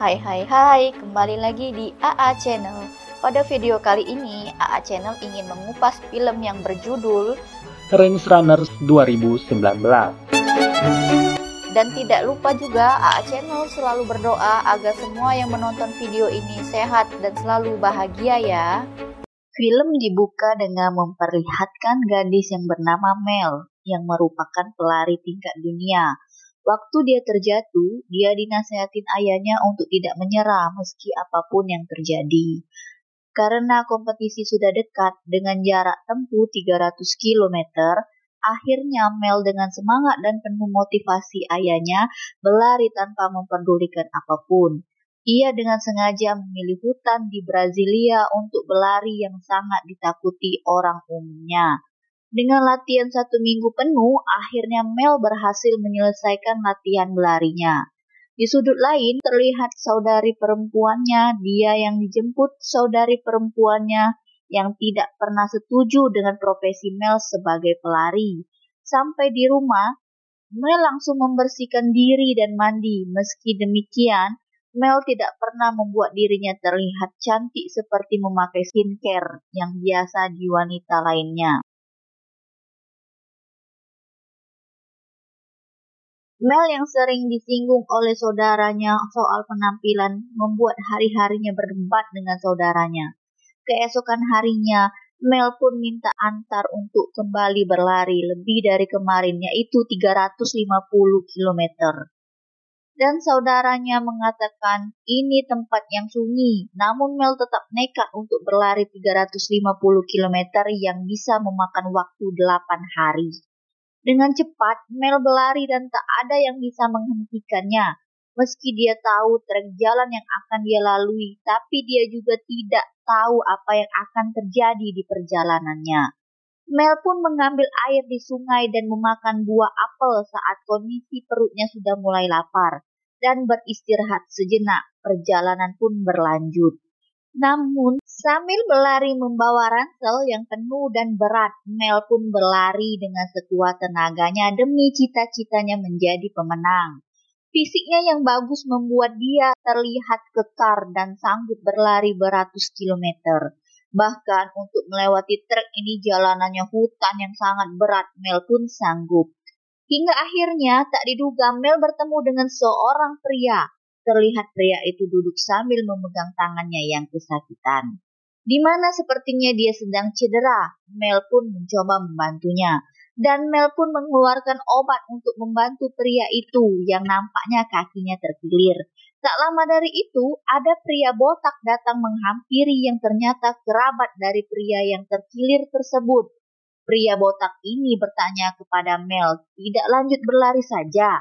Hai, kembali lagi di AA Channel. Pada video kali ini, AA Channel ingin mengupas film yang berjudul Range Runners 2019. Dan tidak lupa juga, AA Channel selalu berdoa agar semua yang menonton video ini sehat dan selalu bahagia ya. Film dibuka dengan memperlihatkan gadis yang bernama Mel, yang merupakan pelari tingkat dunia. Waktu dia terjatuh, dia dinasihatin ayahnya untuk tidak menyerah meski apapun yang terjadi. Karena kompetisi sudah dekat dengan jarak tempuh 300 km, akhirnya Mel dengan semangat dan penuh motivasi ayahnya berlari tanpa memperdulikan apapun. Ia dengan sengaja memilih hutan di Brasilia untuk berlari yang sangat ditakuti orang umumnya. Dengan latihan 1 minggu penuh, akhirnya Mel berhasil menyelesaikan latihan berlarinya. Di sudut lain, terlihat saudari perempuannya, dia yang dijemput saudari perempuannya yang tidak pernah setuju dengan profesi Mel sebagai pelari. Sampai di rumah, Mel langsung membersihkan diri dan mandi. Meski demikian, Mel tidak pernah membuat dirinya terlihat cantik seperti memakai skincare yang biasa di wanita lainnya. Mel yang sering disinggung oleh saudaranya soal penampilan membuat hari-harinya berdebat dengan saudaranya. Keesokan harinya, Mel pun minta antar untuk kembali berlari lebih dari kemarin, yaitu 350 km. Dan saudaranya mengatakan ini tempat yang sunyi, namun Mel tetap nekat untuk berlari 350 km yang bisa memakan waktu 8 hari. Dengan cepat, Mel berlari dan tak ada yang bisa menghentikannya. Meski dia tahu trek jalan yang akan dia lalui, tapi dia juga tidak tahu apa yang akan terjadi di perjalanannya. Mel pun mengambil air di sungai dan memakan buah apel saat kondisi perutnya sudah mulai lapar. Dan beristirahat sejenak, perjalanan pun berlanjut. Namun, sambil berlari membawa ransel yang penuh dan berat, Mel pun berlari dengan sekuat tenaganya demi cita-citanya menjadi pemenang. Fisiknya yang bagus membuat dia terlihat kekar dan sanggup berlari beratus kilometer. Bahkan untuk melewati trek ini jalanannya hutan yang sangat berat, Mel pun sanggup. Hingga akhirnya tak diduga Mel bertemu dengan seorang pria. Terlihat pria itu duduk sambil memegang tangannya yang kesakitan. Di mana sepertinya dia sedang cedera, Mel pun mencoba membantunya. Dan Mel pun mengeluarkan obat untuk membantu pria itu yang nampaknya kakinya terkilir. Tak lama dari itu, ada pria botak datang menghampiri yang ternyata kerabat dari pria yang terkilir tersebut. Pria botak ini bertanya kepada Mel, tidak lanjut berlari saja.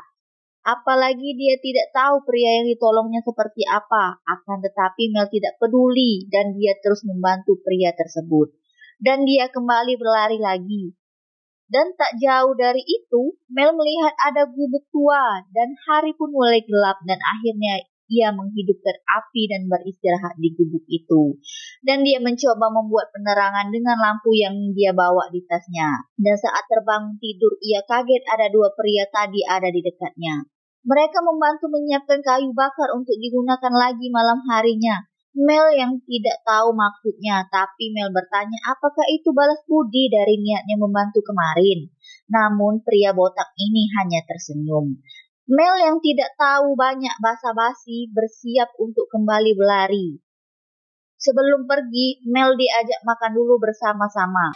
Apalagi dia tidak tahu pria yang ditolongnya seperti apa, akan tetapi Mel tidak peduli dan dia terus membantu pria tersebut. Dan dia kembali berlari lagi. Dan tak jauh dari itu, Mel melihat ada gubuk tua dan hari pun mulai gelap dan akhirnya ia menghidupkan api dan beristirahat di gubuk itu. Dan dia mencoba membuat penerangan dengan lampu yang dia bawa di tasnya. Dan saat terbangun tidur, ia kaget ada 2 pria tadi ada di dekatnya. Mereka membantu menyiapkan kayu bakar untuk digunakan lagi malam harinya. Mel yang tidak tahu maksudnya, tapi Mel bertanya apakah itu balas budi dari niatnya membantu kemarin. Namun pria botak ini hanya tersenyum. Mel yang tidak tahu banyak basa-basi bersiap untuk kembali berlari. Sebelum pergi, Mel diajak makan dulu bersama-sama.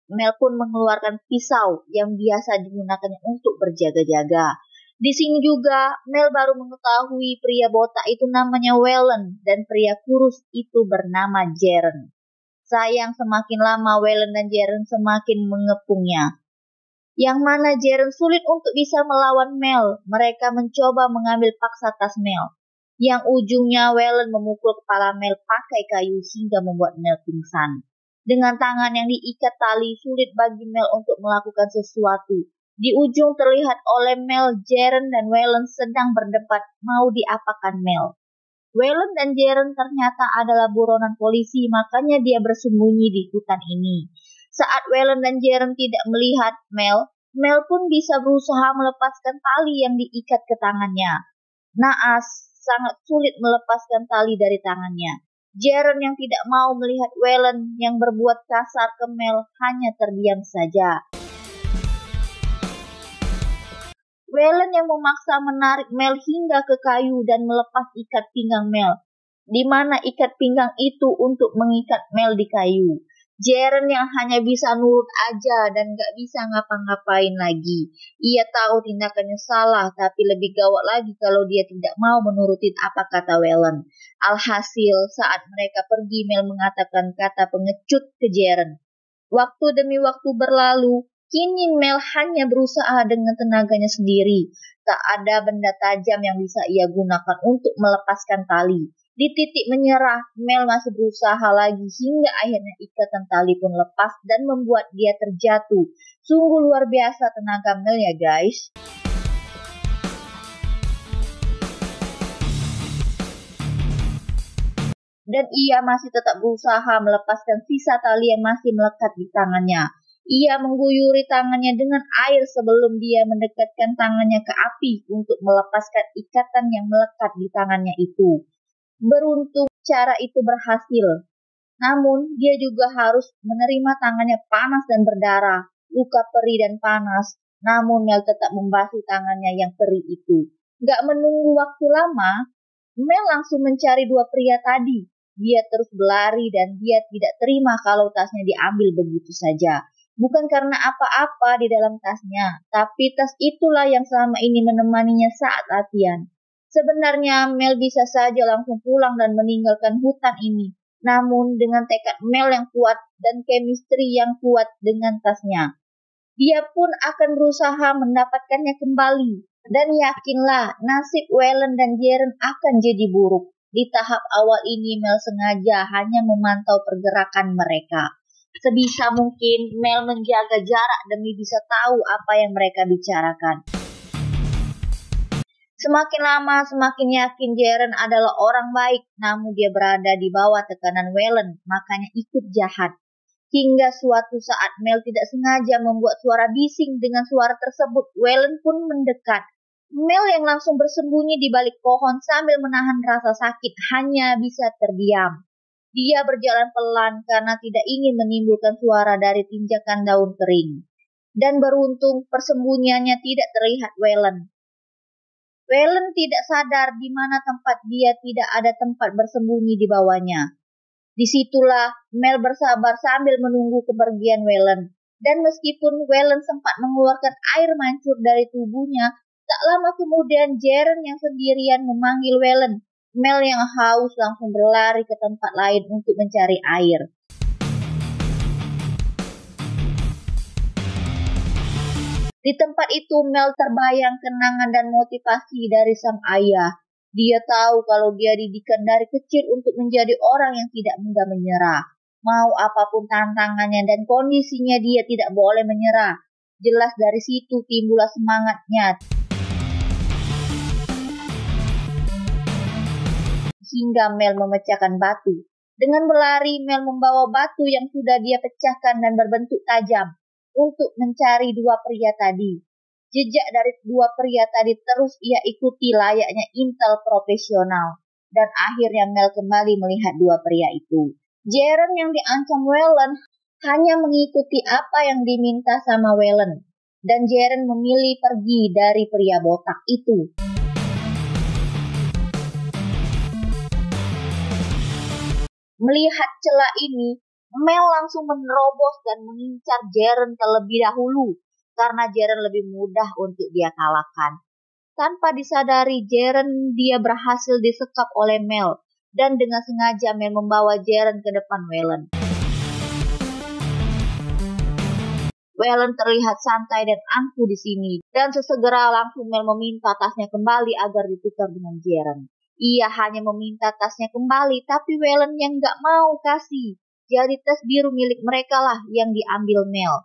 Mel pun mengeluarkan pisau yang biasa digunakannya untuk berjaga-jaga. Di sini juga, Mel baru mengetahui pria botak itu namanya Wellen dan pria kurus itu bernama Jaren. Sayang semakin lama Wellen dan Jaren semakin mengepungnya. Yang mana Jaren sulit untuk bisa melawan Mel. Mereka mencoba mengambil paksa tas Mel. Yang ujungnya Wellen memukul kepala Mel pakai kayu hingga membuat Mel pingsan. Dengan tangan yang diikat tali, sulit bagi Mel untuk melakukan sesuatu. Di ujung terlihat oleh Mel, Jaren dan Wellen sedang berdebat mau diapakan Mel. Wellen dan Jaren ternyata adalah buronan polisi, makanya dia bersembunyi di hutan ini. Saat Wellen dan Jaren tidak melihat Mel, Mel pun bisa berusaha melepaskan tali yang diikat ke tangannya. Naas sangat sulit melepaskan tali dari tangannya. Jaren yang tidak mau melihat Wellen yang berbuat kasar ke Mel hanya terdiam saja. Wellen yang memaksa menarik Mel hingga ke kayu dan melepas ikat pinggang Mel, di mana ikat pinggang itu untuk mengikat Mel di kayu. Jaren yang hanya bisa nurut aja dan gak bisa ngapa-ngapain lagi. Ia tahu tindakannya salah, tapi lebih gawat lagi kalau dia tidak mau menurutin apa kata Wellen. Alhasil, saat mereka pergi, Mel mengatakan kata pengecut ke Jaren. Waktu demi waktu berlalu, kini Mel hanya berusaha dengan tenaganya sendiri. Tak ada benda tajam yang bisa ia gunakan untuk melepaskan tali. Di titik menyerah, Mel masih berusaha lagi hingga akhirnya ikatan tali pun lepas dan membuat dia terjatuh. Sungguh luar biasa tenaga Mel ya guys. Dan ia masih tetap berusaha melepaskan sisa tali yang masih melekat di tangannya. Ia mengguyuri tangannya dengan air sebelum dia mendekatkan tangannya ke api untuk melepaskan ikatan yang melekat di tangannya itu. Beruntung cara itu berhasil. Namun dia juga harus menerima tangannya panas dan berdarah, luka perih dan panas. Namun Mel tetap membasuh tangannya yang perih itu. Gak menunggu waktu lama, Mel langsung mencari dua pria tadi. Dia terus berlari dan dia tidak terima kalau tasnya diambil begitu saja. Bukan karena apa-apa di dalam tasnya, tapi tas itulah yang selama ini menemaninya saat latihan. Sebenarnya Mel bisa saja langsung pulang dan meninggalkan hutan ini. Namun dengan tekad Mel yang kuat dan chemistry yang kuat dengan tasnya, dia pun akan berusaha mendapatkannya kembali. Dan yakinlah nasib Wellen dan Jaren akan jadi buruk. Di tahap awal ini Mel sengaja hanya memantau pergerakan mereka. Sebisa mungkin Mel menjaga jarak demi bisa tahu apa yang mereka bicarakan. Semakin lama semakin yakin Jaren adalah orang baik, namun dia berada di bawah tekanan Wellen, makanya ikut jahat. Hingga suatu saat Mel tidak sengaja membuat suara bising. Dengan suara tersebut Wellen pun mendekat. Mel yang langsung bersembunyi di balik pohon sambil menahan rasa sakit hanya bisa terdiam. Dia berjalan pelan karena tidak ingin menimbulkan suara dari tinjakan daun kering. Dan beruntung persembunyiannya tidak terlihat Wellen. Wellen tidak sadar di mana tempat dia tidak ada tempat bersembunyi di bawahnya. Disitulah Mel bersabar sambil menunggu kepergian Wellen. Dan meskipun Wellen sempat mengeluarkan air mancur dari tubuhnya, tak lama kemudian Jaren yang sendirian memanggil Wellen. Mel yang haus langsung berlari ke tempat lain untuk mencari air. Di tempat itu Mel terbayang kenangan dan motivasi dari sang ayah. Dia tahu kalau dia didikan dari kecil untuk menjadi orang yang tidak mudah menyerah. Mau apapun tantangannya dan kondisinya dia tidak boleh menyerah. Jelas dari situ timbullah semangatnya. Hingga Mel memecahkan batu. Dengan berlari Mel membawa batu yang sudah dia pecahkan dan berbentuk tajam untuk mencari dua pria tadi. Jejak dari dua pria tadi terus ia ikuti layaknya intel profesional. Dan akhirnya Mel kembali melihat dua pria itu. Jaren yang diancam Wellen hanya mengikuti apa yang diminta sama Wellen. Dan Jaren memilih pergi dari pria botak itu. Melihat celah ini, Mel langsung menerobos dan mengincar Jaren terlebih dahulu karena Jaren lebih mudah untuk dia kalahkan. Tanpa disadari Jaren dia berhasil disekap oleh Mel dan dengan sengaja Mel membawa Jaren ke depan Wellen. Wellen terlihat santai dan angkuh di sini dan sesegera langsung Mel meminta tasnya kembali agar ditukar dengan Jaren. Ia hanya meminta tasnya kembali, tapi Wellen yang gak mau kasih. Jadi tas biru milik mereka lah yang diambil Mel.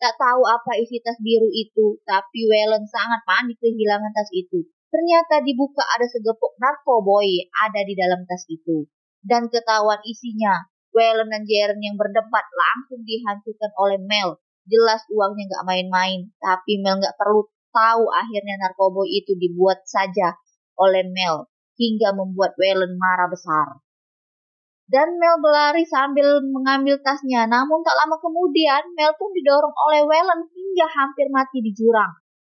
Tak tahu apa isi tas biru itu, tapi Wellen sangat panik kehilangan tas itu. Ternyata dibuka ada segepok narkoboy ada di dalam tas itu. Dan ketahuan isinya. Waylon dan Jaren yang berdebat langsung dihancurkan oleh Mel. Jelas uangnya gak main-main, tapi Mel gak perlu tahu akhirnya narkoboy itu dibuat saja oleh Mel, hingga membuat Waylon marah besar. Dan Mel berlari sambil mengambil tasnya, namun tak lama kemudian Mel pun didorong oleh Waylon hingga hampir mati di jurang.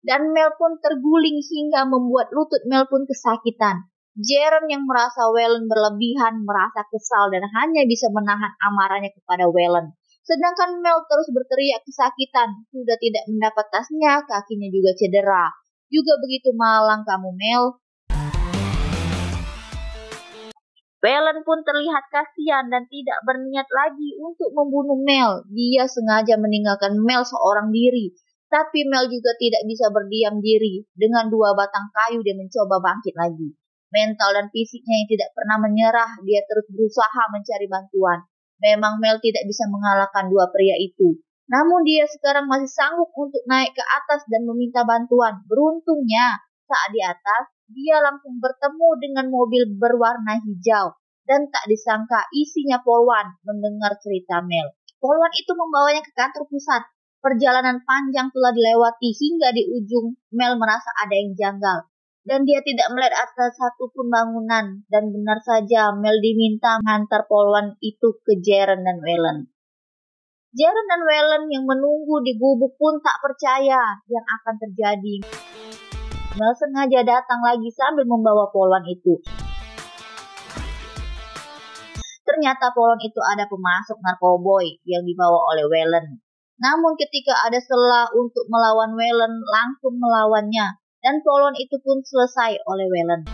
Dan Mel pun terguling hingga membuat lutut Mel pun kesakitan. Jaren yang merasa Waylon berlebihan merasa kesal dan hanya bisa menahan amarahnya kepada Waylon. Sedangkan Mel terus berteriak kesakitan, sudah tidak mendapat tasnya, kakinya juga cedera. Juga begitu malang kamu Mel. Waylon pun terlihat kasihan dan tidak berniat lagi untuk membunuh Mel. Dia sengaja meninggalkan Mel seorang diri. Tapi Mel juga tidak bisa berdiam diri. Dengan 2 batang kayu dia mencoba bangkit lagi. Mental dan fisiknya yang tidak pernah menyerah, dia terus berusaha mencari bantuan. Memang Mel tidak bisa mengalahkan 2 pria itu. Namun dia sekarang masih sanggup untuk naik ke atas dan meminta bantuan. Beruntungnya, saat di atas, dia langsung bertemu dengan mobil berwarna hijau. Dan tak disangka isinya Polwan mendengar cerita Mel. Polwan itu membawanya ke kantor pusat. Perjalanan panjang telah dilewati hingga di ujung Mel merasa ada yang janggal. Dan dia tidak melihat atas satupun bangunan. Dan benar saja Mel diminta mengantar Polwan itu ke Jaren dan Waylon. Jaren dan Waylon yang menunggu di gubuk pun tak percaya yang akan terjadi. Mel sengaja datang lagi sambil membawa Polwan itu. Ternyata Polwan itu ada pemasok narkoboy yang dibawa oleh Waylon. Namun ketika ada celah untuk melawan Waylon, langsung melawannya. Dan Polwan itu pun selesai oleh Waylon.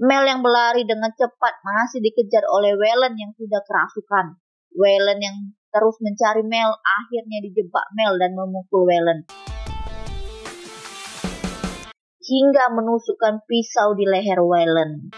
Mel yang berlari dengan cepat masih dikejar oleh Waylon yang sudah kerasukan. Waylon yang terus mencari Mel akhirnya dijebak Mel dan memukul Waylon. Hingga menusukkan pisau di leher Waylon.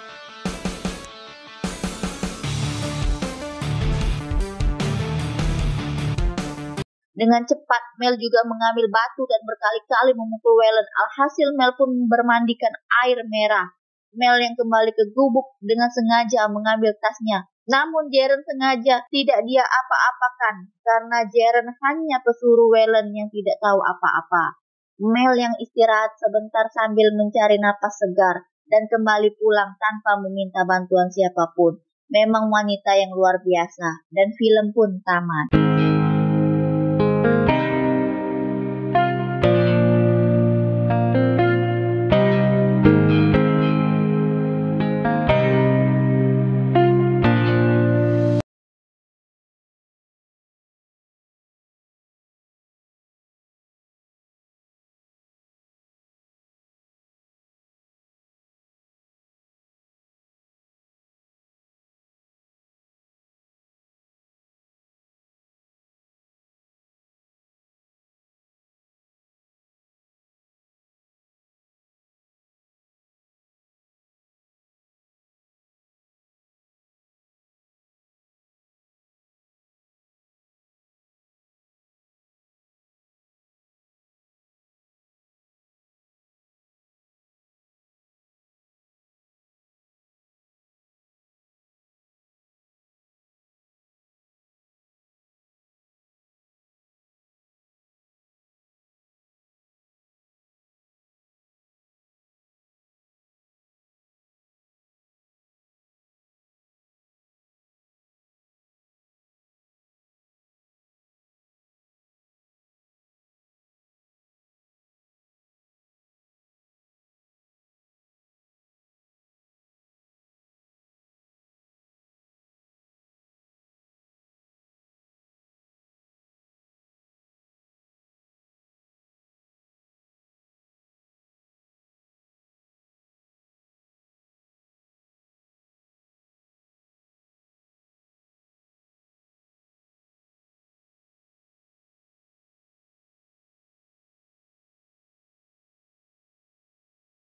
Dengan cepat, Mel juga mengambil batu dan berkali-kali memukul Waylon. Alhasil Mel pun bermandikan air merah. Mel yang kembali ke gubuk dengan sengaja mengambil tasnya. Namun Jaren sengaja tidak dia apa-apakan. Karena Jaren hanya pesuruh Waylon yang tidak tahu apa-apa. Mel yang istirahat sebentar sambil mencari napas segar. Dan kembali pulang tanpa meminta bantuan siapapun. Memang wanita yang luar biasa. Dan film pun tamat.